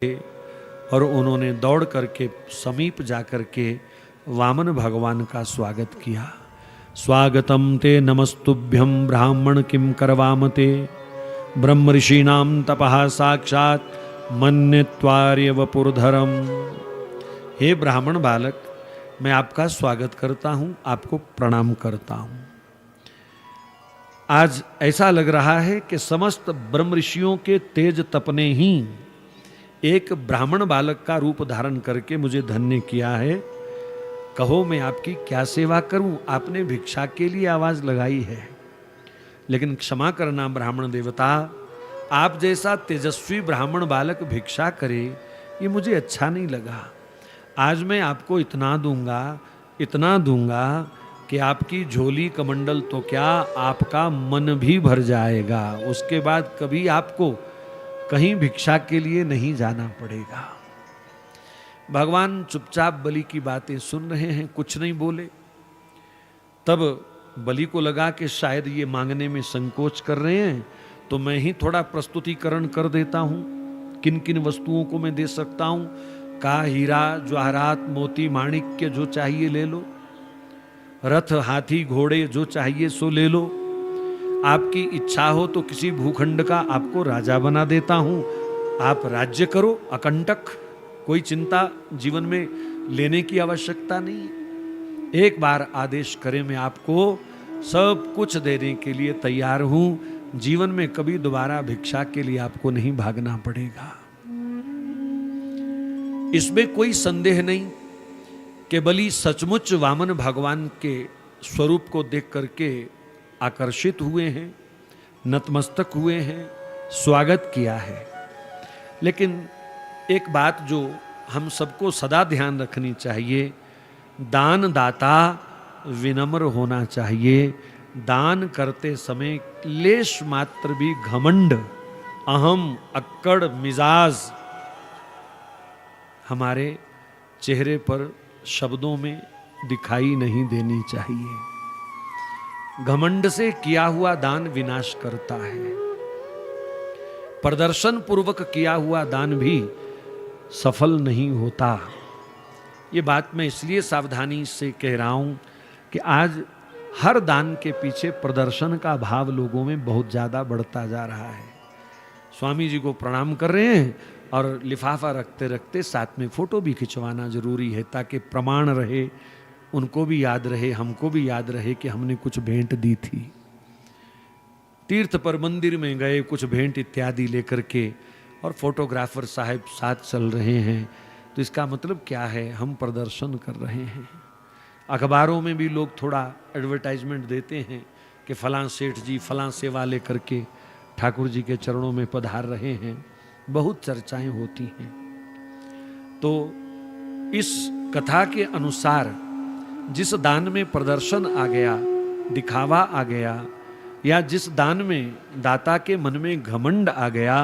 और उन्होंने दौड़ करके समीप जाकर के वामन भगवान का स्वागत किया। स्वागतम ते नमस्तुभ्यं ब्राह्मण किम करवामते ब्रह्म ऋषीणाम तपः साक्षात मन्यत्वार्य वपुरधरम। हे ब्राह्मण बालक, मैं आपका स्वागत करता हूँ, आपको प्रणाम करता हूँ। आज ऐसा लग रहा है कि समस्त ब्रह्म ऋषियों के तेज तप ने ही एक ब्राह्मण बालक का रूप धारण करके मुझे धन्य किया है। कहो मैं आपकी क्या सेवा करूं? आपने भिक्षा के लिए आवाज लगाई है, लेकिन क्षमा करना ब्राह्मण देवता, आप जैसा तेजस्वी ब्राह्मण बालक भिक्षा करे ये मुझे अच्छा नहीं लगा। आज मैं आपको इतना दूंगा कि आपकी झोली कमंडल तो क्या, आपका मन भी भर जाएगा। उसके बाद कभी आपको कहीं भिक्षा के लिए नहीं जाना पड़ेगा। भगवान चुपचाप बलि की बातें सुन रहे हैं, कुछ नहीं बोले। तब बलि को लगा कि शायद ये मांगने में संकोच कर रहे हैं, तो मैं ही थोड़ा प्रस्तुतिकरण कर देता हूं। किन किन वस्तुओं को मैं दे सकता हूं। का हीरा जवाहरात मोती माणिक्य जो चाहिए ले लो, रथ हाथी घोड़े जो चाहिए सो ले लो। आपकी इच्छा हो तो किसी भूखंड का आपको राजा बना देता हूं, आप राज्य करो अकंटक। कोई चिंता जीवन में लेने की आवश्यकता नहीं। एक बार आदेश करें, मैं आपको सब कुछ देने के लिए तैयार हूं। जीवन में कभी दोबारा भिक्षा के लिए आपको नहीं भागना पड़ेगा। इसमें कोई संदेह नहीं कि बलि सचमुच वामन भगवान के स्वरूप को देख करके आकर्षित हुए हैं, नतमस्तक हुए हैं, स्वागत किया है। लेकिन एक बात जो हम सबको सदा ध्यान रखनी चाहिए, दान दाता विनम्र होना चाहिए। दान करते समय लेश मात्र भी घमंड, अहम, अक्कड़ मिजाज हमारे चेहरे पर शब्दों में दिखाई नहीं देनी चाहिए। घमंड से किया हुआ दान विनाश करता है। प्रदर्शन पूर्वक किया हुआ दान भी सफल नहीं होता। ये बात मैं इसलिए सावधानी से कह रहा हूं कि आज हर दान के पीछे प्रदर्शन का भाव लोगों में बहुत ज्यादा बढ़ता जा रहा है। स्वामी जी को प्रणाम कर रहे हैं और लिफाफा रखते रखते साथ में फोटो भी खिंचवाना जरूरी है, ताकि प्रमाण रहे, उनको भी याद रहे, हमको भी याद रहे कि हमने कुछ भेंट दी थी। तीर्थ पर मंदिर में गए, कुछ भेंट इत्यादि लेकर के, और फोटोग्राफर साहब साथ चल रहे हैं, तो इसका मतलब क्या है? हम प्रदर्शन कर रहे हैं। अखबारों में भी लोग थोड़ा एडवर्टाइजमेंट देते हैं कि फलां सेठ जी फलां सेवा लेकर के ठाकुर जी के चरणों में पधार रहे हैं। बहुत चर्चाएं होती हैं। तो इस कथा के अनुसार जिस दान में प्रदर्शन आ गया, दिखावा आ गया, या जिस दान में दाता के मन में घमंड आ गया,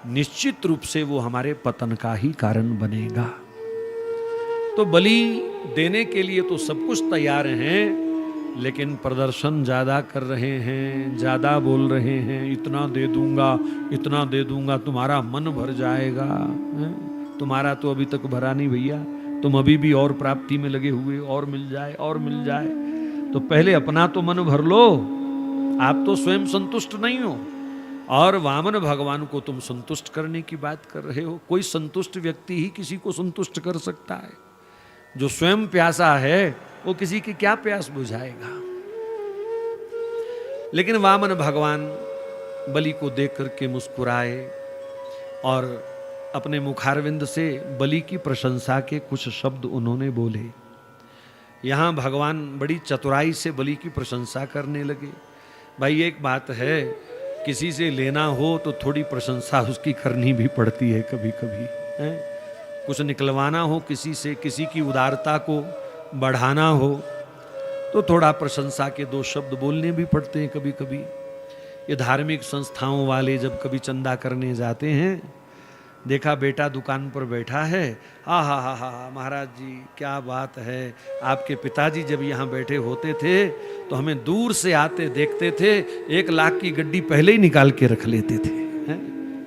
निश्चित रूप से वो हमारे पतन का ही कारण बनेगा। तो बलि देने के लिए तो सब कुछ तैयार हैं, लेकिन प्रदर्शन ज्यादा कर रहे हैं, ज्यादा बोल रहे हैं। इतना दे दूंगा, तुम्हारा मन भर जाएगा। तुम्हारा तो अभी तक भरा नहीं भैया, तुम अभी भी और प्राप्ति में लगे हुए, और मिल जाए। तो पहले अपना तो मन भर लो। आप तो स्वयं संतुष्ट नहीं हो, और वामन भगवान को तुम संतुष्ट करने की बात कर रहे हो। कोई संतुष्ट व्यक्ति ही किसी को संतुष्ट कर सकता है। जो स्वयं प्यासा है वो किसी की क्या प्यास बुझाएगा। लेकिन वामन भगवान बलि को देख करके मुस्कुराए और अपने मुखारविंद से बलि की प्रशंसा के कुछ शब्द उन्होंने बोले। यहां भगवान बड़ी चतुराई से बलि की प्रशंसा करने लगे। भाई एक बात है, किसी से लेना हो तो थोड़ी प्रशंसा उसकी करनी भी पड़ती है कभी कभी, है? कुछ निकलवाना हो किसी से, किसी की उदारता को बढ़ाना हो, तो थोड़ा प्रशंसा के दो शब्द बोलने भी पड़ते हैं कभी कभी। ये धार्मिक संस्थाओं वाले जब कभी चंदा करने जाते हैं, देखा बेटा दुकान पर बैठा है, हा महाराज जी क्या बात है, आपके पिताजी जब यहाँ बैठे होते थे तो हमें दूर से आते देखते थे, 1 लाख की गड्डी पहले ही निकाल के रख लेते थे।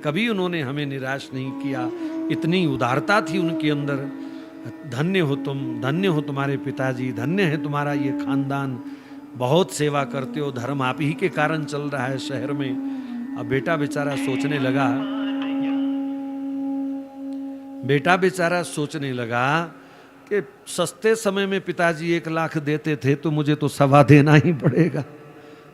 कभी उन्होंने हमें निराश नहीं किया, इतनी उदारता थी उनके अंदर। धन्य हो तुम, धन्य हो तुम्हारे पिताजी, धन्य है तुम्हारा ये खानदान, बहुत सेवा करते हो, धर्म आप ही के कारण चल रहा है शहर में। अब बेटा बेचारा सोचने लगा कि सस्ते समय में पिताजी 1 लाख देते थे तो मुझे तो 1.25 देना ही पड़ेगा।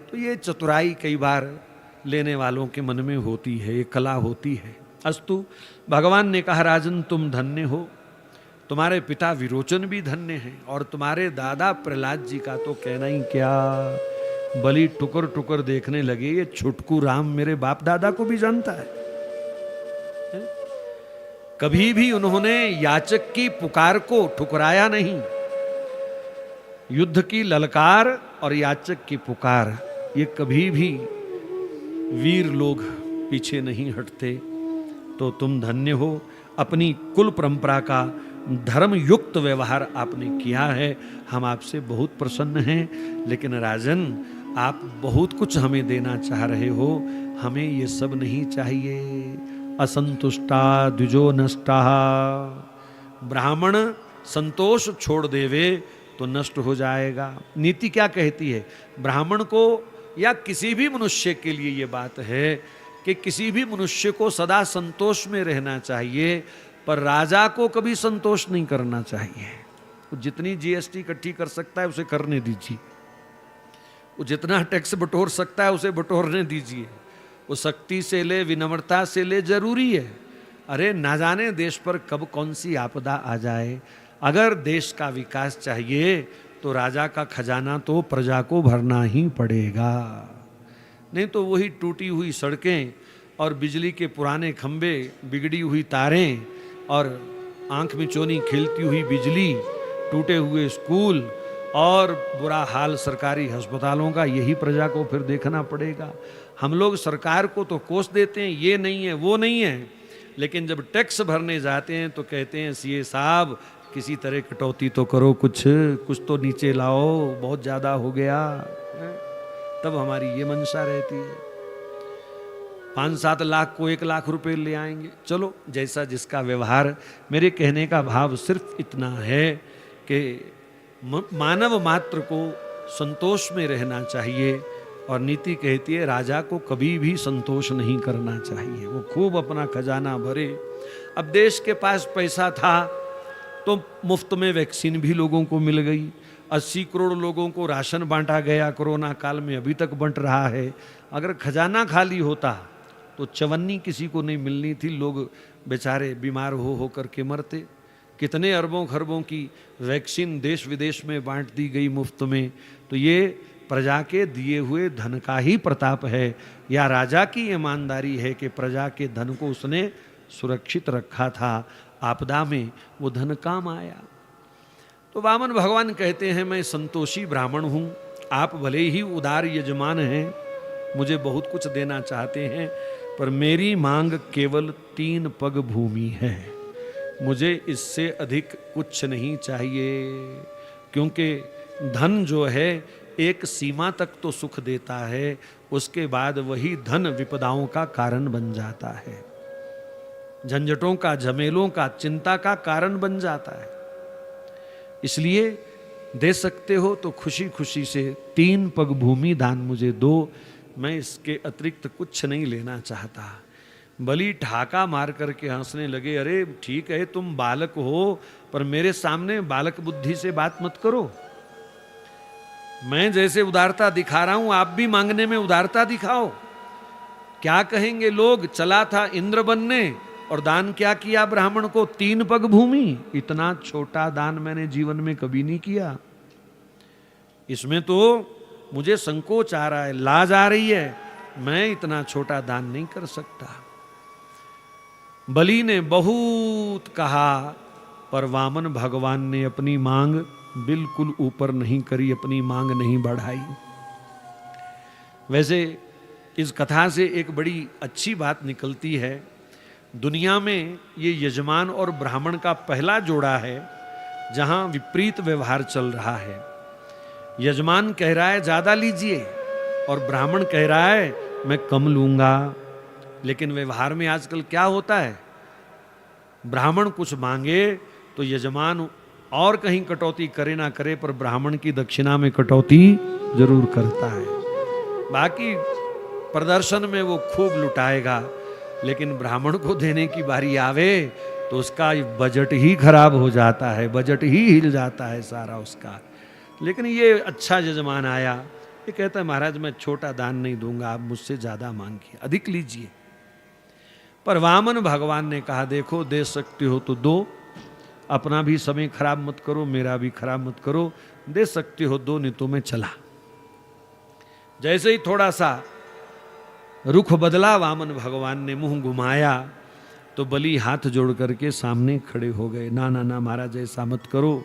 तो ये चतुराई कई बार लेने वालों के मन में होती है, ये कला होती है। अस्तु, भगवान ने कहा राजन तुम धन्य हो, तुम्हारे पिता विरोचन भी धन्य हैं, और तुम्हारे दादा प्रहलाद जी का तो कहना ही क्या, बलि टुकर टुकर देखने लगे। ये छुटकू राम मेरे बाप दादा को भी जानता है। कभी भी उन्होंने याचक की पुकार को ठुकराया नहीं। युद्ध की ललकार और याचक की पुकार, ये कभी भी वीर लोग पीछे नहीं हटते। तो तुम धन्य हो, अपनी कुल परंपरा का धर्म युक्त व्यवहार आपने किया है, हम आपसे बहुत प्रसन्न हैं। लेकिन राजन, आप बहुत कुछ हमें देना चाह रहे हो, हमें ये सब नहीं चाहिए। असंतुष्टा द्विजो नष्टा, ब्राह्मण संतोष छोड़ देवे तो नष्ट हो जाएगा। नीति क्या कहती है? ब्राह्मण को या किसी भी मनुष्य के लिए ये बात है कि किसी भी मनुष्य को सदा संतोष में रहना चाहिए, पर राजा को कभी संतोष नहीं करना चाहिए। वो जितनी जीएसटी इकट्ठी कर सकता है उसे करने दीजिए, वो जितना टैक्स बटोर सकता है उसे बटोरने दीजिए, वो सख्ती से ले, विनम्रता से ले, जरूरी है। अरे ना जाने देश पर कब कौन सी आपदा आ जाए। अगर देश का विकास चाहिए तो राजा का खजाना तो प्रजा को भरना ही पड़ेगा, नहीं तो वही टूटी हुई सड़कें और बिजली के पुराने खंभे, बिगड़ी हुई तारें और आंख में चोनी खिलती हुई बिजली, टूटे हुए स्कूल और बुरा हाल सरकारी अस्पतालों का, यही प्रजा को फिर देखना पड़ेगा। हम लोग सरकार को तो कोस देते हैं, ये नहीं है वो नहीं है, लेकिन जब टैक्स भरने जाते हैं तो कहते हैं सीए साहब किसी तरह कटौती तो करो, कुछ तो नीचे लाओ, बहुत ज़्यादा हो गया। तब हमारी ये मंशा रहती है। 5-7 लाख को 1 लाख रुपए ले आएंगे, चलो जैसा जिसका व्यवहार। मेरे कहने का भाव सिर्फ इतना है कि मानव मात्र को संतोष में रहना चाहिए, और नीति कहती है राजा को कभी भी संतोष नहीं करना चाहिए, वो खूब अपना खजाना भरे। अब देश के पास पैसा था तो मुफ्त में वैक्सीन भी लोगों को मिल गई, 80 करोड़ लोगों को राशन बांटा गया कोरोना काल में, अभी तक बंट रहा है। अगर खजाना खाली होता तो चवन्नी किसी को नहीं मिलनी थी, लोग बेचारे बीमार हो करके मरते। कितने अरबों खरबों की वैक्सीन देश विदेश में बांट दी गई मुफ्त में। तो ये प्रजा के दिए हुए धन का ही प्रताप है, या राजा की ईमानदारी है कि प्रजा के धन को उसने सुरक्षित रखा था, आपदा में वो धन काम आया। तो वामन भगवान कहते हैं मैं संतोषी ब्राह्मण हूँ, आप भले ही उदार यजमान हैं, मुझे बहुत कुछ देना चाहते हैं, पर मेरी मांग केवल 3 पग भूमि है, मुझे इससे अधिक कुछ नहीं चाहिए। क्योंकि धन जो है एक सीमा तक तो सुख देता है, उसके बाद वही धन विपदाओं का कारण बन जाता है, झंझटों का, झमेलों का, चिंता का कारण बन जाता है। इसलिए दे सकते हो तो खुशी खुशी से 3 पग भूमि दान मुझे दो, मैं इसके अतिरिक्त कुछ नहीं लेना चाहता। बलि ठाका मार करके हंसने लगे, अरे ठीक है तुम बालक हो, पर मेरे सामने बालक बुद्धि से बात मत करो। मैं जैसे उदारता दिखा रहा हूं आप भी मांगने में उदारता दिखाओ। क्या कहेंगे लोग, चला था इंद्र बनने और दान क्या किया ब्राह्मण को, 3 पग भूमि। इतना छोटा दान मैंने जीवन में कभी नहीं किया, इसमें तो मुझे संकोच आ रहा है, लाज आ रही है, मैं इतना छोटा दान नहीं कर सकता। बलि ने बहुत कहा, पर वामन भगवान ने अपनी मांग बिल्कुल ऊपर नहीं करी, अपनी मांग नहीं बढ़ाई। वैसे इस कथा से एक बड़ी अच्छी बात निकलती है, दुनिया में ये यजमान और ब्राह्मण का पहला जोड़ा है जहां विपरीत व्यवहार चल रहा है। यजमान कह रहा है ज्यादा लीजिए और ब्राह्मण कह रहा है मैं कम लूंगा। लेकिन व्यवहार में आजकल क्या होता है, ब्राह्मण कुछ मांगे तो यजमान और कहीं कटौती करे ना करे, पर ब्राह्मण की दक्षिणा में कटौती जरूर करता है। बाकी प्रदर्शन में वो खूब लुटाएगा, लेकिन ब्राह्मण को देने की बारी आवे तो उसका बजट ही खराब हो जाता है, बजट ही हिल जाता है सारा उसका। लेकिन ये अच्छा यजमान आया, ये कहता है महाराज मैं छोटा दान नहीं दूंगा, आप मुझसे ज्यादा मांगिए, अधिक लीजिए। पर वामन भगवान ने कहा देखो दे सकते हो तो दो, अपना भी समय खराब मत करो, मेरा भी खराब मत करो, दे सकते हो दो, नहीं तो मैं चला। जैसे ही थोड़ा सा रुख बदला, वामन भगवान ने मुंह घुमाया तो बलि हाथ जोड़ करके सामने खड़े हो गए। ना ना ना महाराज ऐसा मत करो,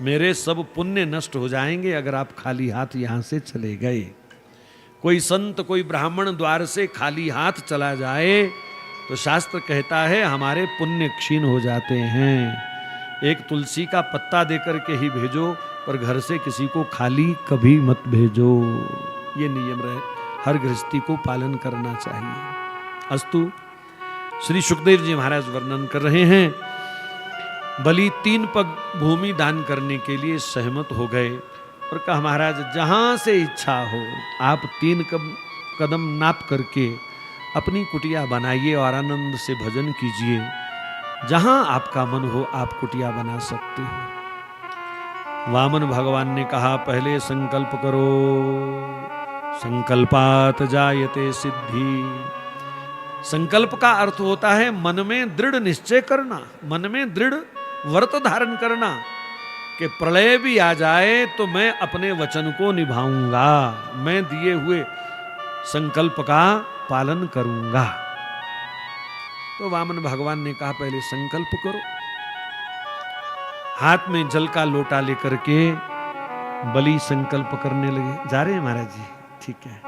मेरे सब पुण्य नष्ट हो जाएंगे अगर आप खाली हाथ यहां से चले गए। कोई संत कोई ब्राह्मण द्वार से खाली हाथ चला जाए तो शास्त्र कहता है हमारे पुण्य क्षीण हो जाते हैं। एक तुलसी का पत्ता देकर के ही भेजो, पर घर से किसी को खाली कभी मत भेजो। ये नियम रहे, हर गृहस्थी को पालन करना चाहिए। अस्तु, श्री सुखदेव जी महाराज वर्णन कर रहे हैं, बलि 3 पग भूमि दान करने के लिए सहमत हो गए और कहा महाराज जहां से इच्छा हो आप 3 कदम नाप करके अपनी कुटिया बनाइए और आनंद से भजन कीजिए। जहां आपका मन हो आप कुटिया बना सकते हो। वामन भगवान ने कहा पहले संकल्प करो, संकल्पात जायते सिद्धि। संकल्प का अर्थ होता है मन में दृढ़ निश्चय करना, मन में दृढ़ व्रत धारण करना कि प्रलय भी आ जाए तो मैं अपने वचन को निभाऊंगा, मैं दिए हुए संकल्प का पालन करूंगा। तो वामन भगवान ने कहा पहले संकल्प करो। हाथ में जल का लोटा लेकर के बलि संकल्प करने लगे। जा रहे हैं महाराज जी? ठीक है,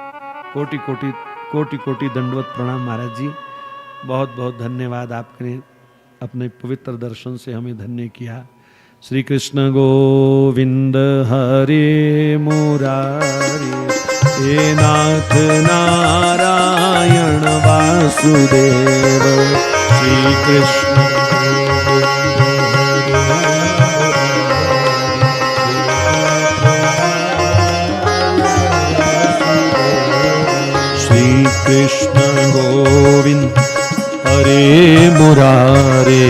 कोटि कोटि कोटि कोटि दंडवत प्रणाम महाराज जी, बहुत बहुत धन्यवाद, आपने अपने पवित्र दर्शन से हमें धन्य किया। श्री कृष्ण गोविंद हरे मुरारी, हे नाथ नारायण वासुदेव। श्री कृष्ण कृष्ण गोविंद हरे मुरारे,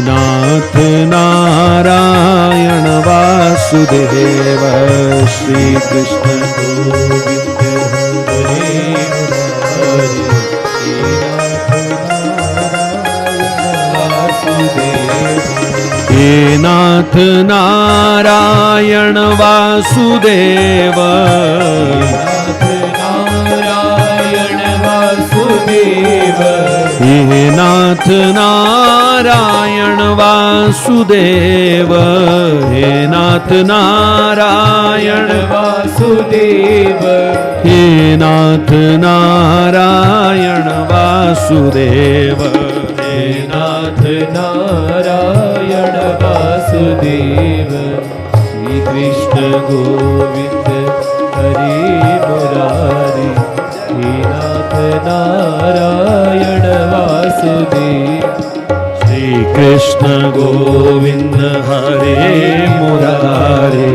नाथ नारायण वासुदेव। श्री कृष्ण गोविंद हरे मुरारे, हे नाथ नारायण वासुदेव। हे नाथ नारायण वासुदेव, हे नाथ नारायण वासुदेव, हे नाथ नारायण वासुदेव, हे नाथ नारायण वासुदेव। श्री कृष्ण गोविंद हरे मुरारी, हे नाथ नारायण वासुदेव। श्री कृष्ण गोविंद हरे मुरारे,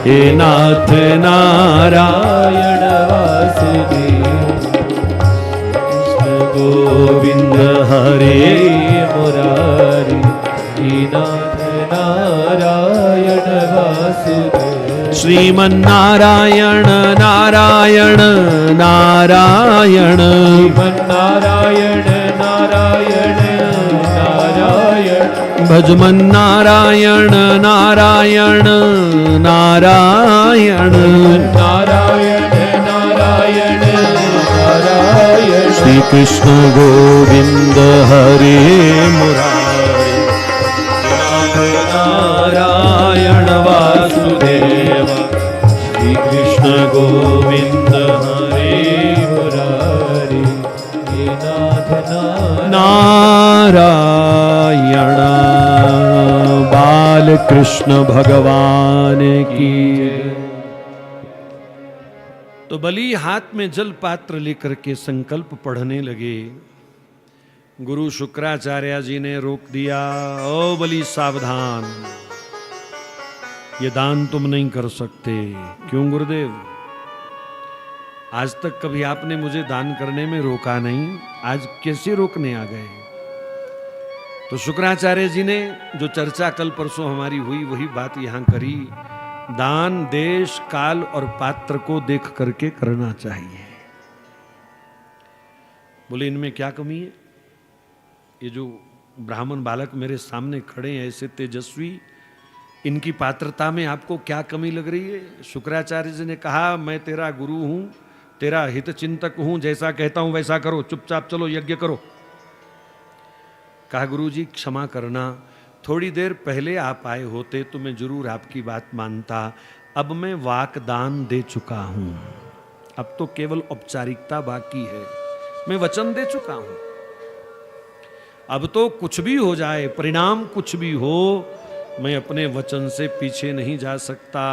हे नाथ नारायण वासुदेव। कृष्ण गोविंद हरे मुरारी, हे नाथ नारायण वासुदेव। श्रीमन्नारायण नारायण नारायण, श्रीमन्नारायण नारायण नारायण, भजमन्नारायण नारायण नारायण, नारायण नारायण नारायण। श्री कृष्ण गोविंद हरे मुरारी, नारायण वासुदेव। श्री कृष्ण गोविंद हरे मुरारी, हे नाथ नारायण। बाल कृष्ण भगवान की। तो बलि हाथ में जल पात्र लेकर के संकल्प पढ़ने लगे गुरु शुक्राचार्य जी ने रोक दिया, ओ बलि सावधान, ये दान तुम नहीं कर सकते। क्यों गुरुदेव? आज तक कभी आपने मुझे दान करने में रोका नहीं, आज कैसे रोकने आ गए? तो शुक्राचार्य जी ने जो चर्चा कल परसों हमारी हुई वही बात यहां करी। दान देश काल और पात्र को देख करके करना चाहिए। बोले इनमें क्या कमी है? ये जो ब्राह्मण बालक मेरे सामने खड़े हैं ऐसे तेजस्वी, इनकी पात्रता में आपको क्या कमी लग रही है? शुक्राचार्य जी ने कहा, मैं तेरा गुरु हूं, तेरा हित चिंतक हूं, जैसा कहता हूं वैसा करो, चुपचाप चलो यज्ञ करो। कहा गुरु जी क्षमा करना, थोड़ी देर पहले आप आए होते तो मैं जरूर आपकी बात मानता, अब मैं वाकदान दे चुका हूं, अब तो केवल औपचारिकता बाकी है, मैं वचन दे चुका हूं, अब तो कुछ भी हो जाए, परिणाम कुछ भी हो, मैं अपने वचन से पीछे नहीं जा सकता।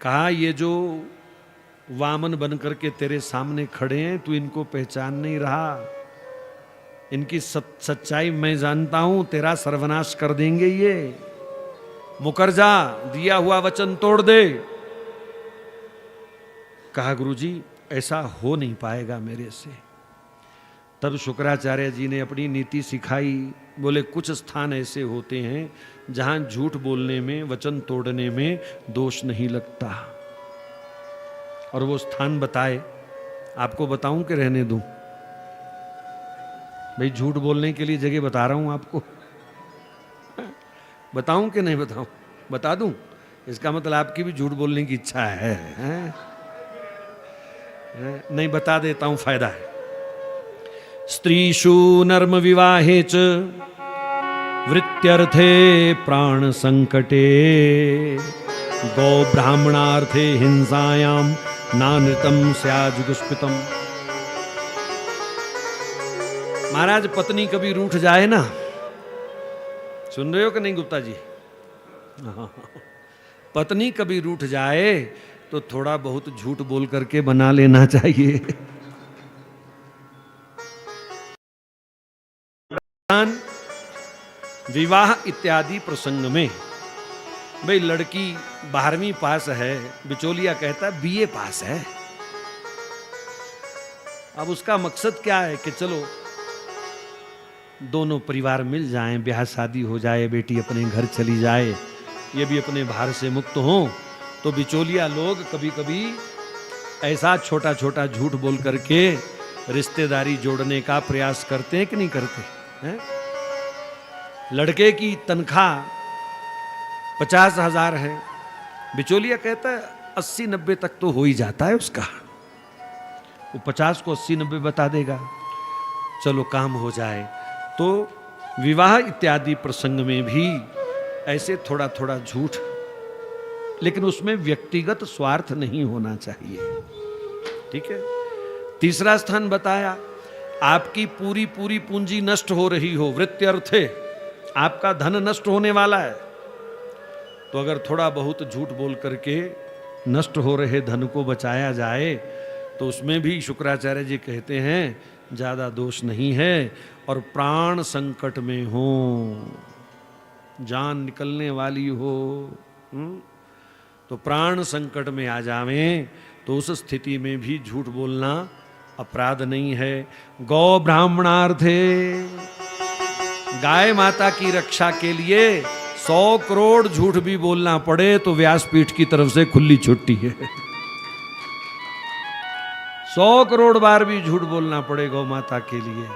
कहा ये जो वामन बन करके तेरे सामने खड़े हैं, तू इनको पहचान नहीं रहा, इनकी सच्चाई मैं जानता हूं, तेरा सर्वनाश कर देंगे ये, मुकर जा, दिया हुआ वचन तोड़ दे। कहा गुरुजी ऐसा हो नहीं पाएगा मेरे से। तब शुक्राचार्य जी ने अपनी नीति सिखाई। बोले कुछ स्थान ऐसे होते हैं जहां झूठ बोलने में, वचन तोड़ने में दोष नहीं लगता, और वो स्थान बताए। आपको बताऊं कि रहने दूं? भाई झूठ बोलने के लिए जगह बता रहा हूं आपको, बताऊं कि नहीं बताऊं? बता दूं? इसका मतलब आपकी भी झूठ बोलने की इच्छा है, नहीं बता देता हूं, फायदा है। स्त्रीषु नर्म विवाहे च वृत्त्यर्थे प्राण संकटे गौ ब्राह्मणार्थे हिंसायां नानृतम स्याजुगुष्पितम। महाराज पत्नी कभी रूठ जाए ना, सुन रहे हो कि नहीं गुप्ता जी? पत्नी कभी रूठ जाए तो थोड़ा बहुत झूठ बोल करके बना लेना चाहिए। विवाह इत्यादि प्रसंग में भाई लड़की 12वीं पास है, बिचौलिया कहता बीए पास है। अब उसका मकसद क्या है कि चलो दोनों परिवार मिल जाएं, ब्याह शादी हो जाए, बेटी अपने घर चली जाए, ये भी अपने भार से मुक्त हों। तो बिचौलिया लोग कभी कभी ऐसा छोटा छोटा झूठ बोल करके रिश्तेदारी जोड़ने का प्रयास करते हैं कि नहीं करते हैं? लड़के की तनख्वाह 50,000 है, बिचौलिया कहता है 80-90 तक तो हो ही जाता है उसका, वो 50 को 80-90 बता देगा, चलो काम हो जाए। तो विवाह इत्यादि प्रसंग में भी ऐसे थोड़ा थोड़ा झूठ, लेकिन उसमें व्यक्तिगत स्वार्थ नहीं होना चाहिए, ठीक है। तीसरा स्थान बताया, आपकी पूरी पूरी पूंजी नष्ट हो रही हो, वृत्त्यर्थे, आपका धन नष्ट होने वाला है, तो अगर थोड़ा बहुत झूठ बोल करके नष्ट हो रहे धन को बचाया जाए तो उसमें भी शुक्राचार्य जी कहते हैं ज्यादा दोष नहीं है। और प्राण संकट में हो, जान निकलने वाली हो, तो प्राण संकट में आ जावें तो उस स्थिति में भी झूठ बोलना अपराध नहीं है। गौ ब्राह्मणार्थे, गाय माता की रक्षा के लिए 100 करोड़ झूठ भी बोलना पड़े तो व्यासपीठ की तरफ से खुली छुट्टी है। 100 करोड़ बार भी झूठ बोलना पड़े गौ माता के लिए,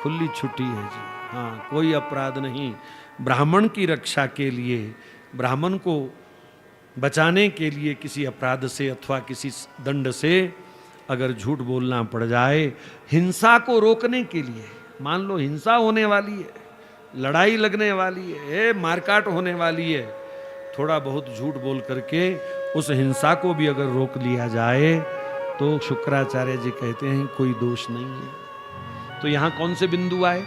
खुली छुट्टी है जी। हाँ, कोई अपराध नहीं। ब्राह्मण की रक्षा के लिए, ब्राह्मण को बचाने के लिए किसी अपराध से अथवा किसी दंड से अगर झूठ बोलना पड़ जाए, हिंसा को रोकने के लिए, मान लो हिंसा होने वाली है, लड़ाई लगने वाली है, मारकाट होने वाली है, थोड़ा बहुत झूठ बोल करके उस हिंसा को भी अगर रोक लिया जाए तो शुक्राचार्य जी कहते हैं कोई दोष नहीं है। तो यहां कौन से बिंदु आए?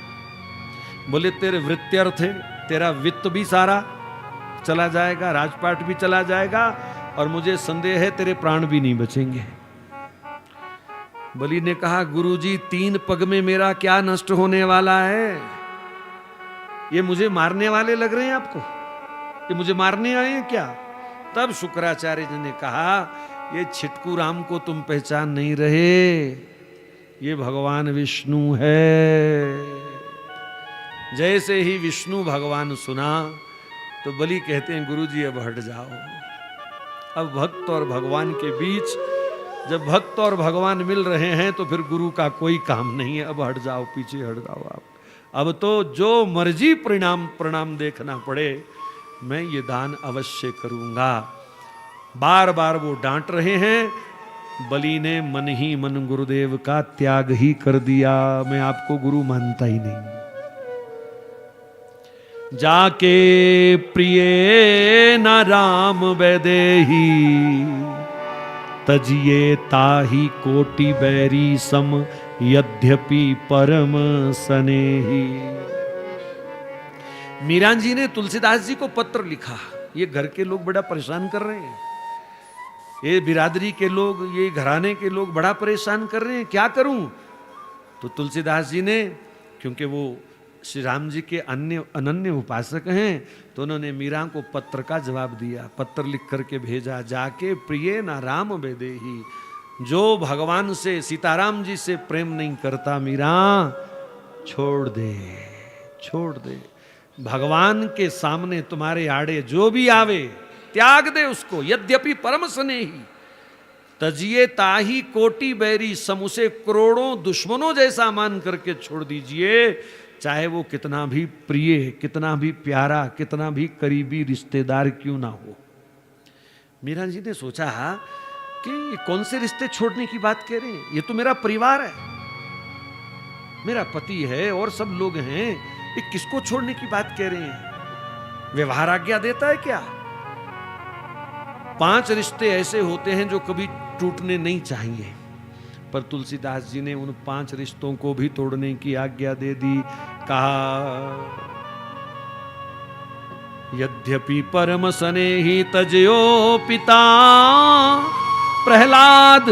बोले तेरे वृत्त्यर्थ है, तेरा वित्त भी सारा चला जाएगा, राजपाट भी चला जाएगा, और मुझे संदेह है तेरे प्राण भी नहीं बचेंगे। बलि ने कहा, गुरुजी 3 पग में मेरा क्या नष्ट होने वाला है? ये मुझे मारने वाले लग रहे हैं आपको? ये मुझे मारने आए हैं क्या? तब शुक्राचार्य जी ने कहा, ये छिटकू राम को तुम पहचान नहीं रहे, ये भगवान विष्णु है। जैसे ही विष्णु भगवान सुना तो बलि कहते हैं, गुरुजी अब हट जाओ। अब भक्त और भगवान के बीच, जब भक्त और भगवान मिल रहे हैं तो फिर गुरु का कोई काम नहीं है। अब हट जाओ, पीछे हट जाओ आप। अब तो जो मर्जी प्रणाम देखना पड़े, मैं ये दान अवश्य करूंगा। बार बार वो डांट रहे हैं। बलि ने मन ही मन गुरुदेव का त्याग ही कर दिया। मैं आपको गुरु मानता ही नहीं। जाके प्रिय न राम वैदेही, तजिए ताही कोटि बैरी सम, यद्यपि परम स्नेही। मीरा जी ने तुलसीदास जी को पत्र लिखा। ये घर के लोग बड़ा परेशान कर रहे हैं, ये बिरादरी के लोग, ये घराने के लोग बड़ा परेशान कर रहे हैं, क्या करूं? तो तुलसीदास जी ने, क्योंकि वो श्री राम जी के अनन्य उपासक हैं, तो उन्होंने मीरा को पत्र का जवाब दिया। पत्र लिख करके भेजा, जाके प्रिय ना राम वैदेही, जो भगवान से, सीताराम जी से प्रेम नहीं करता, मीरा छोड़ दे, छोड़ दे। भगवान के सामने तुम्हारे आड़े जो भी आवे, त्याग दे उसको। यद्यपि परम स्नेही, तजिए ताही कोटि बैरी सम, उसे करोड़ों दुश्मनों जैसा मान करके छोड़ दीजिए, चाहे वो कितना भी प्रिय, कितना भी प्यारा, कितना भी करीबी रिश्तेदार क्यों ना हो। मीरा जी ने सोचा कि ये कौन से रिश्ते छोड़ने की बात कह रहे हैं? ये तो मेरा परिवार है, मेरा पति है और सब लोग हैं, ये किसको छोड़ने की बात कह रहे हैं? व्यवहार आज्ञा देता है क्या? 5 रिश्ते ऐसे होते हैं जो कभी टूटने नहीं चाहिए, पर तुलसीदास जी ने उन 5 रिश्तों को भी तोड़ने की आज्ञा दे दी। कहा, यद्यपि परम स्नेही तजयो पिता प्रहलाद।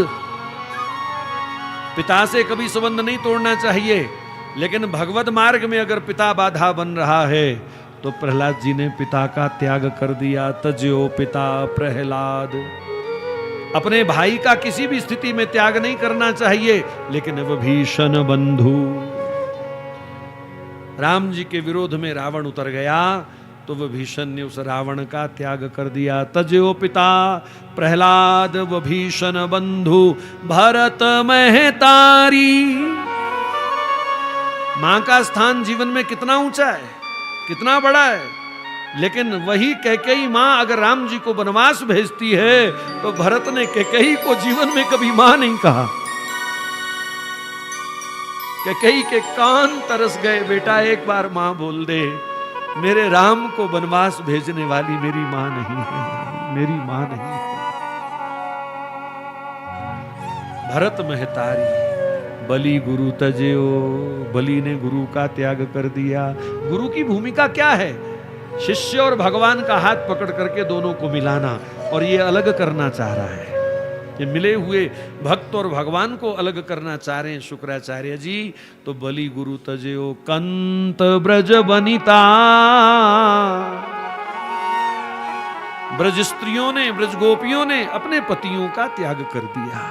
पिता से कभी संबंध नहीं तोड़ना चाहिए, लेकिन भगवत मार्ग में अगर पिता बाधा बन रहा है तो प्रहलाद जी ने पिता का त्याग कर दिया। तजयो पिता प्रहलाद। अपने भाई का किसी भी स्थिति में त्याग नहीं करना चाहिए, लेकिन विभीषण बंधु, राम जी के विरोध में रावण उतर गया तो विभीषण ने उस रावण का त्याग कर दिया। तजयो पिता प्रहलाद विभीषण बंधु, भरत महतारी। मां का स्थान जीवन में कितना ऊंचा है, कितना बड़ा है, लेकिन वही कैकेयी मां अगर राम जी को वनवास भेजती है तो भरत ने कैकेयी को जीवन में कभी मां नहीं कहा। कैकेयी के कान तरस गए, बेटा एक बार मां बोल दे, मेरे राम को वनवास भेजने वाली मेरी मां नहीं है, मेरी मां नहीं है। भरत महतारी, बलि गुरु तजयो। बलि ने गुरु का त्याग कर दिया। गुरु की भूमिका क्या है? शिष्य और भगवान का हाथ पकड़ करके दोनों को मिलाना, और ये अलग करना चाह रहा है। ये मिले हुए भक्त और भगवान को अलग करना चाह रहे हैं शुक्राचार्य जी। तो बलि गुरु तजयो कंत ब्रज बनिता। ब्रज स्त्रियों ने, ब्रज गोपियों ने अपने पतियों का त्याग कर दिया।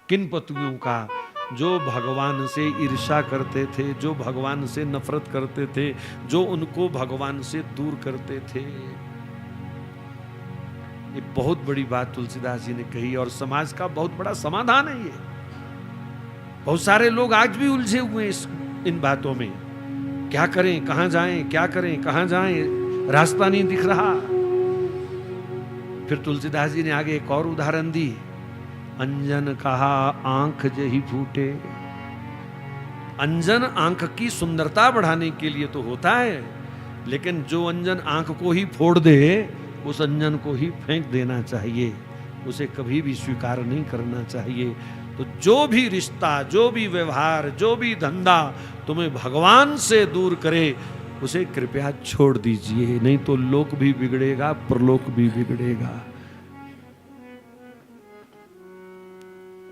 किन पतियों का? जो भगवान से ईर्ष्या करते थे, जो भगवान से नफरत करते थे, जो उनको भगवान से दूर करते थे। ये बहुत बड़ी बात तुलसीदास जी ने कही, और समाज का बहुत बड़ा समाधान है ये। बहुत सारे लोग आज भी उलझे हुए इन बातों में। क्या करें, कहां जाएं, क्या करें, कहां जाएं, रास्ता नहीं दिख रहा। फिर तुलसीदास जी ने आगे एक और उदाहरण दी। अंजन कहा आंख जही फूटे। अंजन आंख की सुंदरता बढ़ाने के लिए तो होता है, लेकिन जो अंजन आंख को ही फोड़ दे, उस अंजन को ही फेंक देना चाहिए, उसे कभी भी स्वीकार नहीं करना चाहिए। तो जो भी रिश्ता, जो भी व्यवहार, जो भी धंधा तुम्हें भगवान से दूर करे, उसे कृपया छोड़ दीजिए, नहीं तो लोक भी बिगड़ेगा, परलोक भी बिगड़ेगा।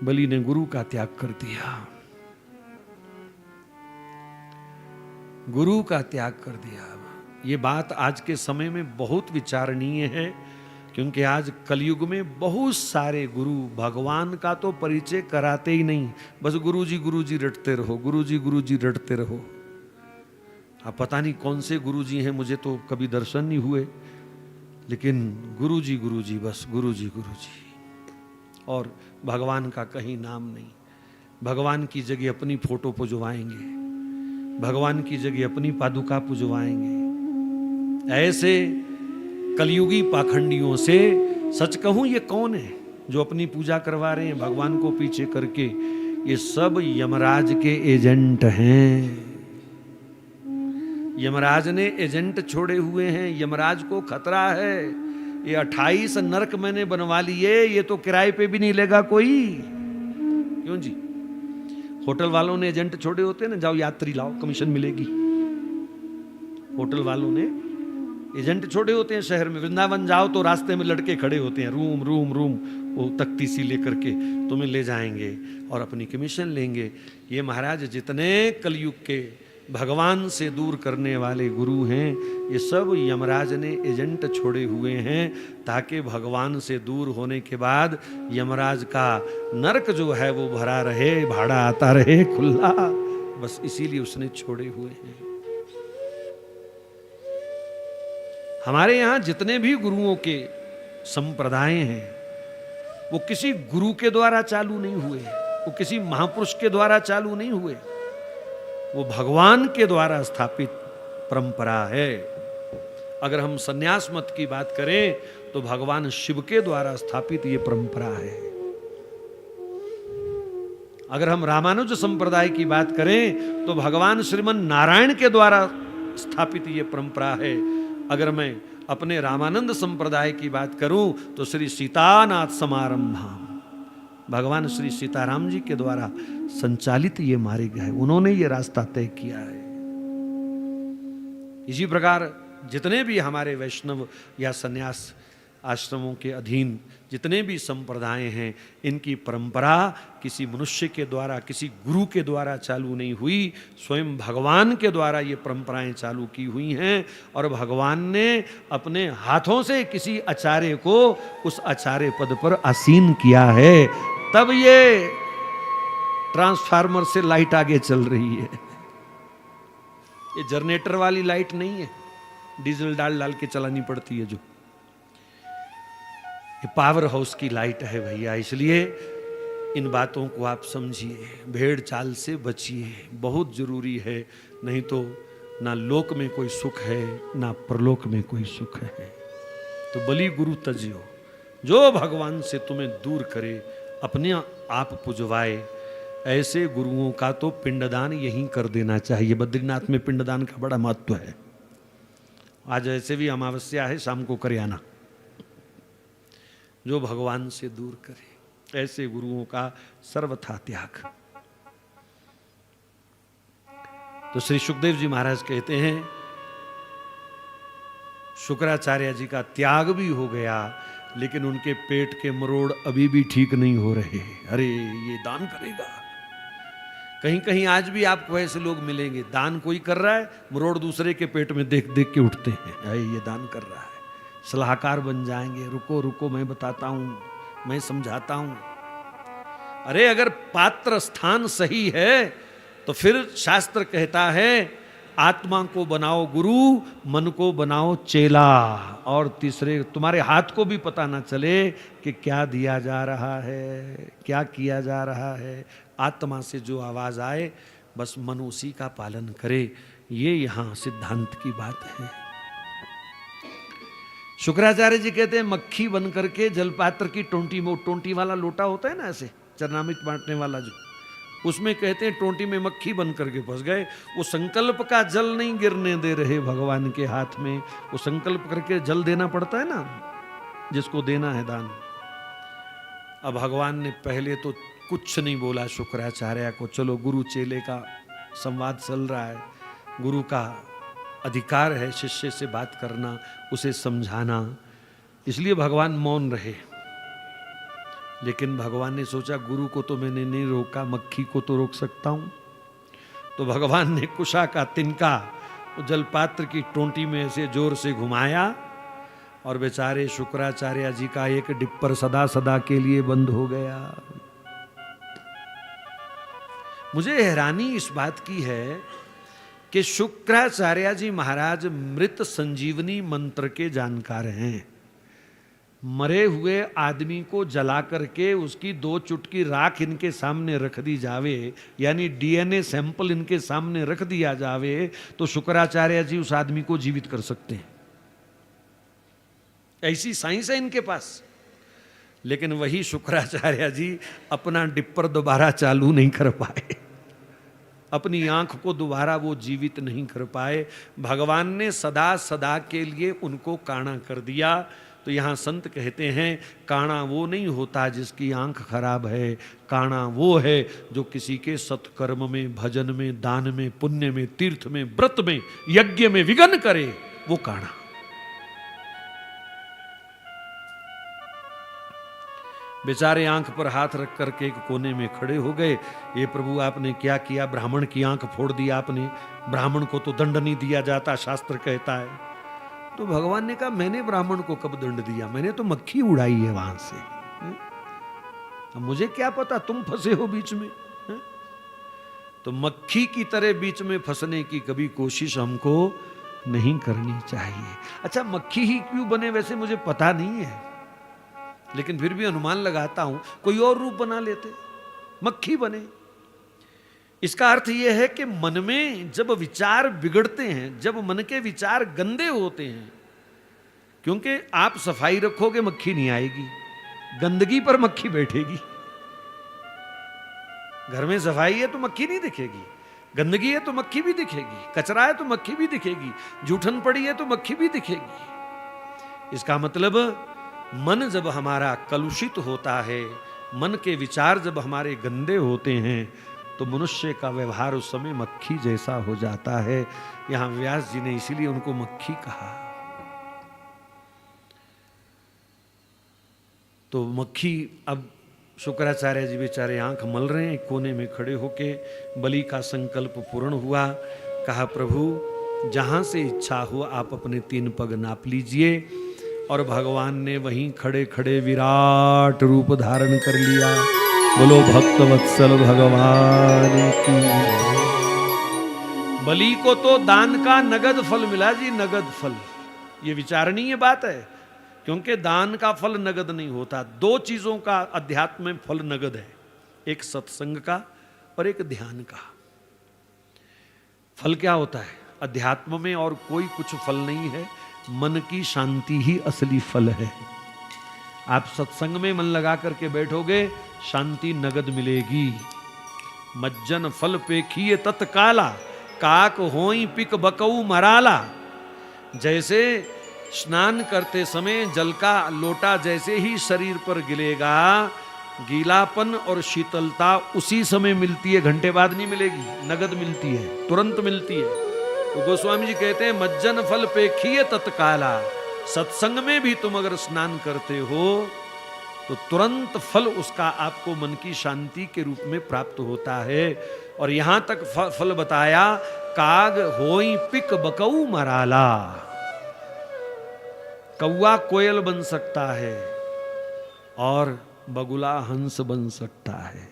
बलि ने गुरु का त्याग कर दिया, गुरु का त्याग कर दिया। ये बात आज के समय में बहुत विचारणीय है, क्योंकि आज कलयुग में बहुत सारे गुरु भगवान का तो परिचय कराते ही नहीं, बस गुरुजी रटते रहो, गुरुजी रटते रहो। अब पता नहीं कौन से गुरुजी हैं, मुझे तो कभी दर्शन नहीं हुए, लेकिन गुरुजी बस गुरुजी, और भगवान का कहीं नाम नहीं। भगवान की जगह अपनी फोटो पुजवाएंगे, भगवान की जगह अपनी पादुका पुजवाएंगे। ऐसे कलयुगी पाखंडियों से सच कहूं, ये कौन है जो अपनी पूजा करवा रहे हैं भगवान को पीछे करके? ये सब यमराज के एजेंट हैं। यमराज ने एजेंट छोड़े हुए हैं, यमराज को खतरा है। ये 28 नरक मैंने बनवा लिए, ये तो किराए पे भी नहीं लेगा कोई। क्यों जी? होटल वालों ने एजेंट छोड़े होते हैं ना, जाओ यात्री लाओ, कमीशन मिलेगी। होटल वालों ने एजेंट छोड़े होते हैं शहर में। वृंदावन जाओ तो रास्ते में लड़के खड़े होते हैं, रूम रूम रूम, वो तख्ती सी लेकर के तुम्हें ले जाएंगे और अपनी कमीशन लेंगे। ये महाराज जितने कलयुग के भगवान से दूर करने वाले गुरु हैं, ये सब यमराज ने एजेंट छोड़े हुए हैं, ताकि भगवान से दूर होने के बाद यमराज का नरक जो है वो भरा रहे, भाड़ा आता रहे खुला, बस इसीलिए उसने छोड़े हुए हैं। हमारे यहां जितने भी गुरुओं के संप्रदाय हैं, वो किसी गुरु के द्वारा चालू नहीं हुए, वो किसी महापुरुष के द्वारा चालू नहीं हुए, वो भगवान के द्वारा स्थापित परंपरा है। अगर हम संन्यास मत की बात करें तो भगवान शिव के द्वारा स्थापित ये परंपरा है। अगर हम रामानुज संप्रदाय की बात करें तो भगवान श्रीमन नारायण के द्वारा स्थापित ये परंपरा है। अगर मैं अपने रामानंद संप्रदाय की बात करूं तो श्री सीतानाथ समारंभा, भगवान श्री सीताराम जी के द्वारा संचालित ये मार्ग है, उन्होंने ये रास्ता तय किया है। इसी प्रकार जितने भी हमारे वैष्णव या सन्यास आश्रमों के अधीन जितने भी संप्रदाय हैं, इनकी परंपरा किसी मनुष्य के द्वारा, किसी गुरु के द्वारा चालू नहीं हुई, स्वयं भगवान के द्वारा ये परंपराएं चालू की हुई हैं। और भगवान ने अपने हाथों से किसी आचार्य को उस आचार्य पद पर आसीन किया है, तब ये ट्रांसफार्मर से लाइट आगे चल रही है। ये जनरेटर वाली लाइट नहीं है, डीजल डाल डाल के चलानी पड़ती है, जो ये पावर हाउस की लाइट है भैया। इसलिए इन बातों को आप समझिए, भेड़ चाल से बचिए, बहुत जरूरी है, नहीं तो ना लोक में कोई सुख है ना परलोक में कोई सुख है। तो बलि गुरु तजियो, जो भगवान से तुम्हें दूर करे, अपने आप पुजवाए, ऐसे गुरुओं का तो पिंडदान यहीं कर देना चाहिए। बद्रीनाथ में पिंडदान का बड़ा महत्व है। आज ऐसे भी अमावस्या है, शाम को करे आना। जो भगवान से दूर करे, ऐसे गुरुओं का सर्वथा त्याग। तो श्री सुखदेव जी महाराज कहते हैं, शुक्राचार्य जी का त्याग भी हो गया, लेकिन उनके पेट के मरोड़ अभी भी ठीक नहीं हो रहे। अरे ये दान करेगा। कहीं कहीं आज भी आपको ऐसे लोग मिलेंगे, दान कोई कर रहा है, मरोड़ दूसरे के पेट में देख देख के उठते हैं, अरे ये दान कर रहा है। सलाहकार बन जाएंगे, रुको रुको मैं बताता हूं, मैं समझाता हूं। अरे अगर पात्र स्थान सही है तो फिर शास्त्र कहता है, आत्मा को बनाओ गुरु, मन को बनाओ चेला, और तीसरे तुम्हारे हाथ को भी पता ना चले कि क्या दिया जा रहा है, क्या किया जा रहा है। आत्मा से जो आवाज आए, बस मन उसी का पालन करे। ये यहां सिद्धांत की बात है। शुक्राचार्य जी कहते हैं, मक्खी बन करके जलपात्र की टोंटी में, टोंटी वाला लोटा होता है ना ऐसे चरनामृत बांटने वाला, जो उसमें कहते हैं टोंटी में मक्खी बन करके फंस गए। वो संकल्प का जल नहीं गिरने दे रहे भगवान के हाथ में। वो संकल्प करके जल देना पड़ता है ना, जिसको देना है दान। अब भगवान ने पहले तो कुछ नहीं बोला शुक्राचार्य को, चलो गुरु चेले का संवाद चल रहा है, गुरु का अधिकार है शिष्य से बात करना, उसे समझाना, इसलिए भगवान मौन रहे। लेकिन भगवान ने सोचा गुरु को तो मैंने नहीं रोका, मक्खी को तो रोक सकता हूं। तो भगवान ने कुशा का तिनका जलपात्र की टोंटी में ऐसे जोर से घुमाया और बेचारे शुक्राचार्य जी का एक डिप्पर सदा सदा के लिए बंद हो गया। मुझे हैरानी इस बात की है कि शुक्राचार्य जी महाराज मृत संजीवनी मंत्र के जानकार हैं। मरे हुए आदमी को जला करके उसकी 2 चुटकी राख इनके सामने रख दी जावे, यानी डीएनए सैंपल इनके सामने रख दिया जावे, तो शुक्राचार्य जी उस आदमी को जीवित कर सकते हैं। ऐसी साइंस है इनके पास। लेकिन वही शुक्राचार्य जी अपना डिप्पर दोबारा चालू नहीं कर पाए, अपनी आंख को दोबारा वो जीवित नहीं कर पाए। भगवान ने सदा सदा के लिए उनको काणा कर दिया। तो यहाँ संत कहते हैं काणा वो नहीं होता जिसकी आंख खराब है, काणा वो है जो किसी के सत्कर्म में, भजन में, दान में, पुण्य में, तीर्थ में, व्रत में, यज्ञ में विघ्न करे, वो काणा। बेचारे आंख पर हाथ रख करके एक कोने में खड़े हो गए। ये प्रभु आपने क्या किया, ब्राह्मण की आंख फोड़ दी आपने, ब्राह्मण को तो दंड नहीं दिया जाता, शास्त्र कहता है। तो भगवान ने कहा मैंने ब्राह्मण को कब दंड दिया, मैंने तो मक्खी उड़ाई है वहां से। अब मुझे क्या पता तुम फंसे हो बीच में। तो मक्खी की तरह बीच में फंसने की कभी कोशिश हमको नहीं करनी चाहिए। अच्छा, मक्खी ही क्यों बने वैसे मुझे पता नहीं है, लेकिन फिर भी अनुमान लगाता हूं कोई और रूप बना लेते, मक्खी बने। इसका अर्थ यह है कि मन में जब विचार बिगड़ते हैं, जब मन के विचार गंदे होते हैं, क्योंकि आप सफाई रखोगे मक्खी नहीं आएगी, गंदगी पर मक्खी बैठेगी। घर में सफाई है तो मक्खी नहीं दिखेगी, गंदगी है तो मक्खी भी दिखेगी, कचरा है तो मक्खी भी दिखेगी, जूठन पड़ी है तो मक्खी भी दिखेगी। इसका मतलब मन जब हमारा कलुषित होता है, मन के विचार जब हमारे गंदे होते हैं, तो मनुष्य का व्यवहार उस समय मक्खी जैसा हो जाता है। यहां व्यास जी ने इसीलिए उनको मक्खी कहा। तो मक्खी, अब शुक्राचार्य जी बेचारे आंख मल रहे हैं, कोने में खड़े होके बलि का संकल्प पूर्ण हुआ। कहा प्रभु जहां से इच्छा हो आप अपने 3 पग नाप लीजिए। और भगवान ने वहीं खड़े खड़े विराट रूप धारण कर लिया। बोलो भक्त वत्सल भगवान की। बलि को तो दान का नगद फल मिला जी, नगद फल। ये विचारणीय बात है, क्योंकि दान का फल नगद नहीं होता। 2 चीजों का अध्यात्म में फल नगद है, एक सत्संग का और एक ध्यान का। फल क्या होता है अध्यात्म में? और कोई कुछ फल नहीं है, मन की शांति ही असली फल है। आप सत्संग में मन लगा करके बैठोगे, शांति नगद मिलेगी। मज्जन फल पेखिए तत्काला, काक होई पिक बकऊ मराला। जैसे स्नान करते समय जल का लोटा जैसे ही शरीर पर गिरेगा, गीलापन और शीतलता उसी समय मिलती है, घंटे बाद नहीं मिलेगी, नगद मिलती है, तुरंत मिलती है। तो गोस्वामी जी कहते हैं मज्जन फल पेखिए तत्काला। सत्संग में भी तुम अगर स्नान करते हो तो तुरंत फल उसका आपको मन की शांति के रूप में प्राप्त होता है। और यहां तक फल बताया, काग होई पिक बकऊ मराला। कौवा कोयल बन सकता है और बगुला हंस बन सकता है।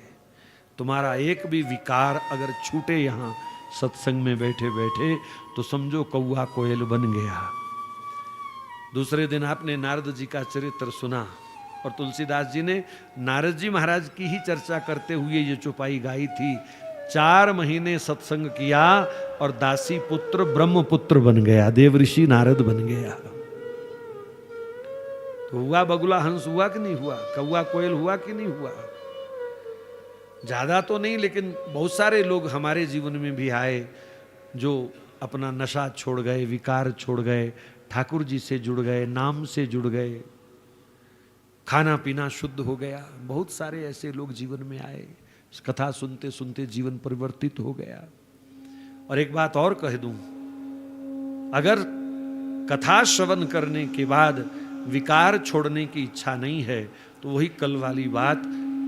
तुम्हारा एक भी विकार अगर छूटे यहां सत्संग में बैठे बैठे, तो समझो कौवा कोयल बन गया। दूसरे दिन आपने नारद जी का चरित्र सुना, और तुलसीदास जी ने नारद जी महाराज की ही चर्चा करते हुए ये चौपाई गाई थी। 4 महीने सत्संग किया और दासी पुत्र ब्रह्मपुत्र बन गया, देवऋषि नारद बन गया। तो हुआ बगुला हंस हुआ कि नहीं हुआ? कौवा कोयल हुआ कि नहीं हुआ? ज्यादा तो नहीं, लेकिन बहुत सारे लोग हमारे जीवन में भी आए जो अपना नशा छोड़ गए, विकार छोड़ गए, ठाकुर जी से जुड़ गए, नाम से जुड़ गए, खाना पीना शुद्ध हो गया। बहुत सारे ऐसे लोग जीवन में आए, कथा सुनते सुनते जीवन परिवर्तित हो गया। और एक बात और कह दूं, अगर कथा श्रवण करने के बाद विकार छोड़ने की इच्छा नहीं है तो तो वही कल वाली बात,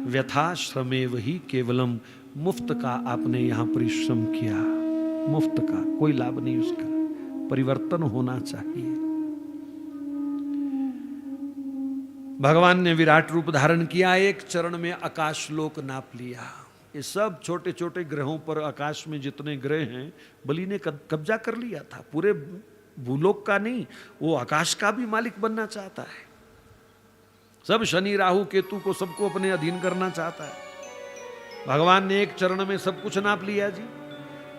व्यथा श्रमे वही केवलम, मुफ्त का आपने यहां परिश्रम किया, मुफ्त का, कोई लाभ नहीं उसका, परिवर्तन होना चाहिए। भगवान ने विराट रूप धारण किया, एक चरण में आकाशलोक नाप लिया। ये सब छोटे छोटे ग्रहों पर, आकाश में जितने ग्रह हैं, बलि ने कब्जा कर लिया था। पूरे भूलोक का नहीं, वो आकाश का भी मालिक बनना चाहता है। सब शनि राहु केतु को सबको अपने अधीन करना चाहता है। भगवान ने एक चरण में सब कुछ नाप लिया जी।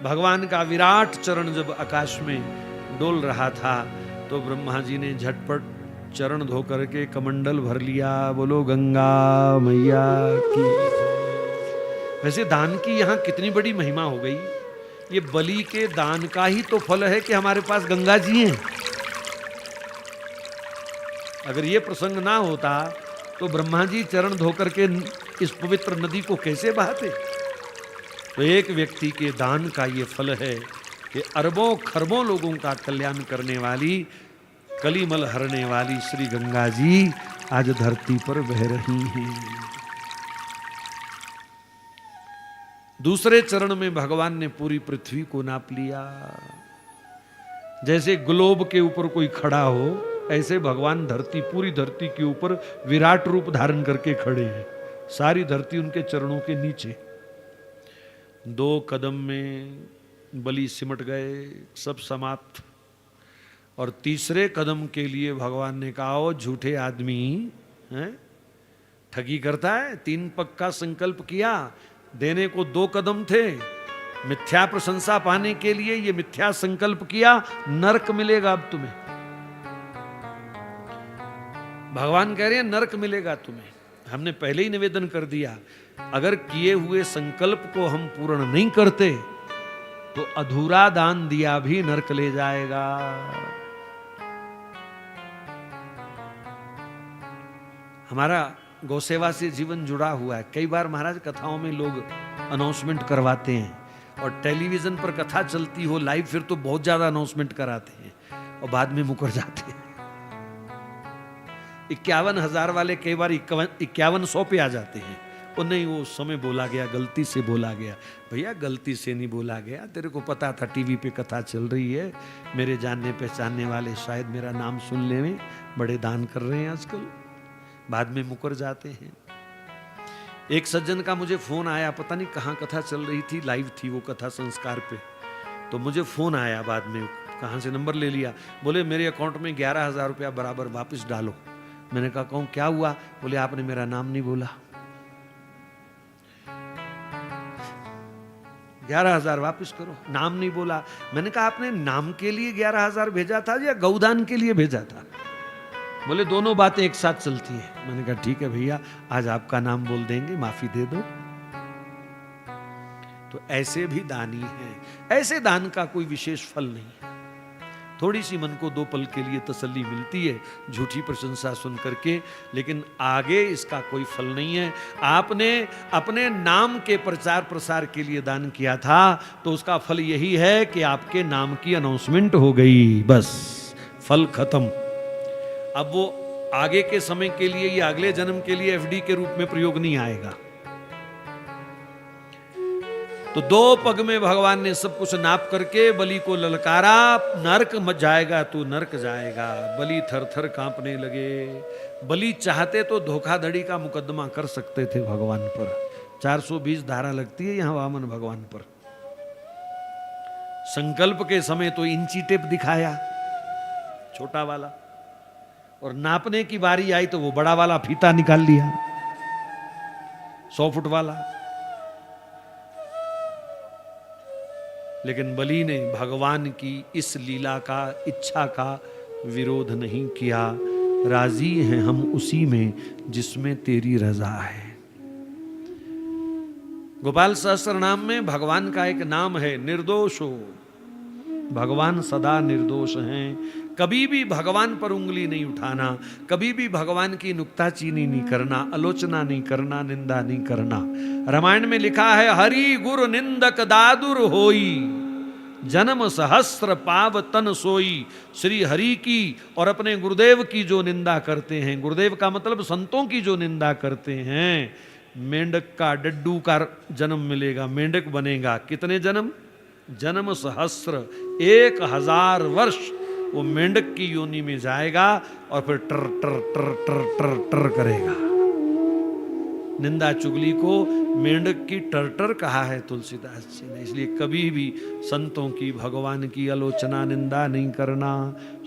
भगवान का विराट चरण जब आकाश में डोल रहा था तो ब्रह्मा जी ने झटपट चरण धो करके कमंडल भर लिया। बोलो गंगा मैया की। वैसे दान की यहां कितनी बड़ी महिमा हो गई। ये बलि के दान का ही तो फल है कि हमारे पास गंगा जी हैं। अगर ये प्रसंग ना होता तो ब्रह्मा जी चरण धो करके इस पवित्र नदी को कैसे बहाते। तो एक व्यक्ति के दान का ये फल है कि अरबों खरबों लोगों का कल्याण करने वाली, कलिमल हरने वाली श्री गंगा जी आज धरती पर बह रही हैं। दूसरे चरण में भगवान ने पूरी पृथ्वी को नाप लिया। जैसे ग्लोब के ऊपर कोई खड़ा हो, ऐसे भगवान धरती, पूरी धरती के ऊपर विराट रूप धारण करके खड़े हैं। सारी धरती उनके चरणों के नीचे। 2 कदम में बलि सिमट गए, सब समाप्त। और तीसरे कदम के लिए भगवान ने कहा, ओ झूठे आदमी, हैं ठगी करता है। 3 पग का संकल्प किया, देने को 2 कदम थे। मिथ्या प्रशंसा पाने के लिए ये मिथ्या संकल्प किया, नरक मिलेगा अब तुम्हें। भगवान कह रहे हैं नरक मिलेगा तुम्हें। हमने पहले ही निवेदन कर दिया, अगर किए हुए संकल्प को हम पूर्ण नहीं करते तो अधूरा दान दिया भी नरक ले जाएगा। हमारा गौसेवा से जीवन जुड़ा हुआ है। कई बार महाराज कथाओं में लोग अनाउंसमेंट करवाते हैं और टेलीविजन पर कथा चलती हो लाइव, फिर तो बहुत ज्यादा अनाउंसमेंट कराते हैं और बाद में मुकर जाते हैं। 51,000 वाले कई बार 5100 पे आ जाते हैं। वो नहीं, वो समय बोला गया, गलती से बोला गया। भैया गलती से नहीं बोला गया, तेरे को पता था टीवी पे कथा चल रही है। मेरे जानने पहचानने वाले शायद मेरा नाम सुनने में बड़े दान कर रहे हैं आजकल, बाद में मुकर जाते हैं। एक सज्जन का मुझे फोन आया, पता नहीं कहाँ कथा चल रही थी, लाइव थी वो कथा संस्कार पे। तो मुझे फोन आया बाद में, कहाँ से नंबर ले लिया। बोले मेरे अकाउंट में 11,000 रुपया बराबर वापस डालो। मैंने कहा कहूं क्या हुआ? बोले आपने मेरा नाम नहीं बोला। 11,000 वापस करो, नाम नहीं बोला। मैंने कहा आपने नाम के लिए 11,000 भेजा था या गौदान के लिए भेजा था? बोले दोनों बातें एक साथ चलती है। मैंने कहा ठीक है भैया, आज आपका नाम बोल देंगे, माफी दे दो। तो ऐसे भी दानी है। ऐसे दान का कोई विशेष फल नहीं है। थोड़ी सी मन को 2 पल के लिए तसल्ली मिलती है झूठी प्रशंसा सुन करके, लेकिन आगे इसका कोई फल नहीं है। आपने अपने नाम के प्रचार प्रसार के लिए दान किया था, तो उसका फल यही है कि आपके नाम की अनाउंसमेंट हो गई, बस फल खत्म। अब वो आगे के समय के लिए या अगले जन्म के लिए एफडी के रूप में प्रयोग नहीं आएगा। तो 2 पग में भगवान ने सब कुछ नाप करके बलि को ललकारा, नरक मत जाएगा तू, नरक जाएगा। बलि थर थर कांपने लगे। बलि चाहते तो धोखाधड़ी का मुकदमा कर सकते थे भगवान पर। 420 धारा लगती है यहां वामन भगवान पर। संकल्प के समय तो इंची टेप दिखाया, छोटा वाला, और नापने की बारी आई तो वो बड़ा वाला फीता निकाल लिया, 100 फुट वाला। लेकिन बलि ने भगवान की इस लीला का, इच्छा का विरोध नहीं किया। राजी हैं हम उसी में जिसमें तेरी रजा है। गोपाल सहस्त्र नाम में भगवान का एक नाम है निर्दोषो। भगवान सदा निर्दोष हैं। कभी भी भगवान पर उंगली नहीं उठाना, कभी भी भगवान की नुक्ताचीनी नहीं करना, आलोचना नहीं करना, निंदा नहीं करना। रामायण में लिखा है हरि गुरु निंदक दादुर होई, जन्म सहस्र पाव तन सोई। श्री हरि की और अपने गुरुदेव की जो निंदा करते हैं, गुरुदेव का मतलब संतों की जो निंदा करते हैं, मेंढक का डड्डू का जन्म मिलेगा, मेंढक बनेगा। कितने जन्म? जन्म सहस्र, 1000 वर्ष वो मेंढक की योनि में जाएगा और फिर टर टर टर टर टर टर करेगा। निंदा चुगली को मेंढक की टरटर कहा है तुलसीदास जी ने। इसलिए कभी भी संतों की, भगवान की आलोचना निंदा नहीं करना।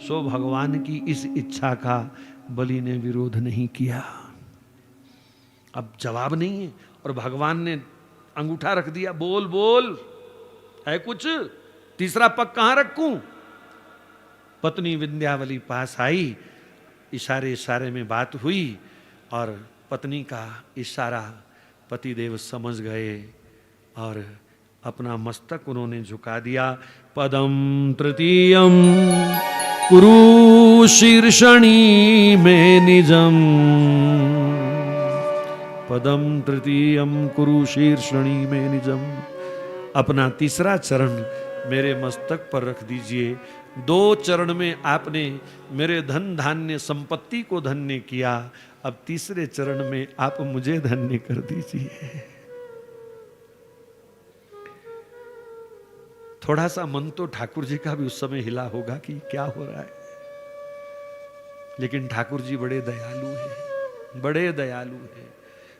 सो भगवान की इस इच्छा का बलि ने विरोध नहीं किया। अब जवाब नहीं है और भगवान ने अंगूठा रख दिया, बोल बोल है कुछ, तीसरा पग कहां रखूं? पत्नी विंध्यावली पास आई, इशारे इशारे में बात हुई और पत्नी का इशारा पतिदेव समझ गए और अपना मस्तक उन्होंने झुका दिया। पदम तृतीयम कुरु शीर्षणी में निजम, पदम तृतीयम कुरु शीर्षणी में निजम। अपना तीसरा चरण मेरे मस्तक पर रख दीजिए। 2 चरण में आपने मेरे धन धान्य संपत्ति को धन्य किया, अब तीसरे चरण में आप मुझे धन्य कर दीजिए। थोड़ा सा मन तो ठाकुर जी का भी उस समय हिला होगा कि क्या हो रहा है, लेकिन ठाकुर जी बड़े दयालु हैं, बड़े दयालु हैं।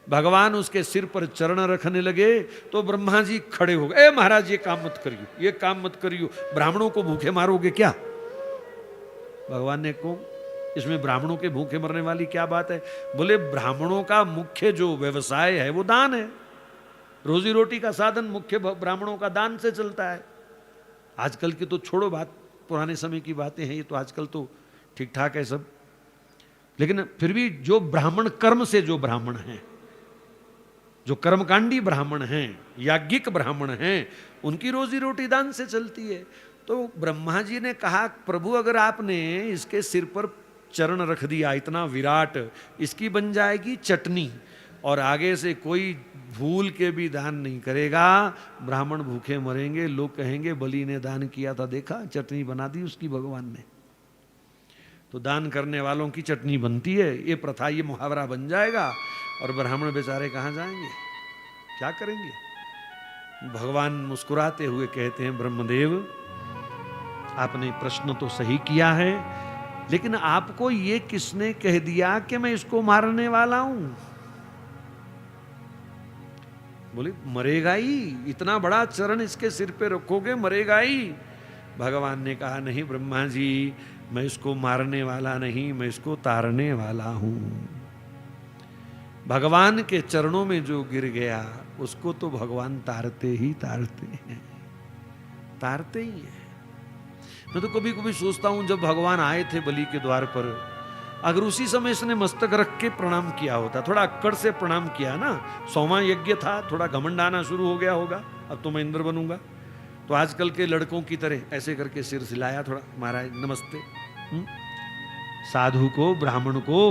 भगवान उसके सिर पर चरण रखने लगे तो ब्रह्मा जी खड़े हो गए। ए महाराज, ये काम मत करियो, ये काम मत करियो, ब्राह्मणों को भूखे मारोगे क्या? भगवान ने को इसमें ब्राह्मणों के भूखे मरने वाली क्या बात है? बोले ब्राह्मणों का मुख्य जो व्यवसाय है वो दान है, रोजी रोटी का साधन मुख्य ब्राह्मणों का दान से चलता है। आजकल की तो छोड़ो बात, पुराने समय की बातें हैं, ये तो आजकल तो ठीक ठाक है सब, लेकिन फिर भी जो ब्राह्मण कर्म से जो ब्राह्मण हैं, जो कर्मकांडी ब्राह्मण हैं, याज्ञिक ब्राह्मण हैं, उनकी रोजी रोटी दान से चलती है। तो ब्रह्मा जी ने कहा, प्रभु अगर आपने इसके सिर पर चरण रख दिया इतना विराट, इसकी बन जाएगी चटनी और आगे से कोई भूल के भी दान नहीं करेगा, ब्राह्मण भूखे मरेंगे, लोग कहेंगे बलि ने दान किया था, देखा चटनी बना दी उसकी भगवान ने। तो दान करने वालों की चटनी बनती है, ये प्रथा, ये मुहावरा बन जाएगा और ब्राह्मण बेचारे कहाँ जाएंगे, क्या करेंगे? भगवान मुस्कुराते हुए कहते हैं, ब्रह्मदेव आपने प्रश्न तो सही किया है, लेकिन आपको ये किसने कह दिया कि मैं इसको मारने वाला हूं? बोले मरेगा ही, इतना बड़ा चरण इसके सिर पे रखोगे, मरेगा ही। भगवान ने कहा, नहीं ब्रह्मा जी, मैं इसको मारने वाला नहीं, मैं इसको तारने वाला हूं। भगवान के चरणों में जो गिर गया उसको तो भगवान तारते ही तारते हैं, तारते ही हैं। मैं तो कभी कभी सोचता हूं, जब भगवान आए थे बलि के द्वार पर, अगर उसी समय इसने मस्तक रख के प्रणाम किया होता, थोड़ा अक्कड़ से प्रणाम किया ना, 100वां यज्ञ था, थोड़ा घमंड आना शुरू हो गया होगा, अब तो मैं इंद्र बनूंगा, तो आजकल के लड़कों की तरह ऐसे करके सिर हिलाया, थोड़ा महाराज नमस्ते। साधु को, ब्राह्मण को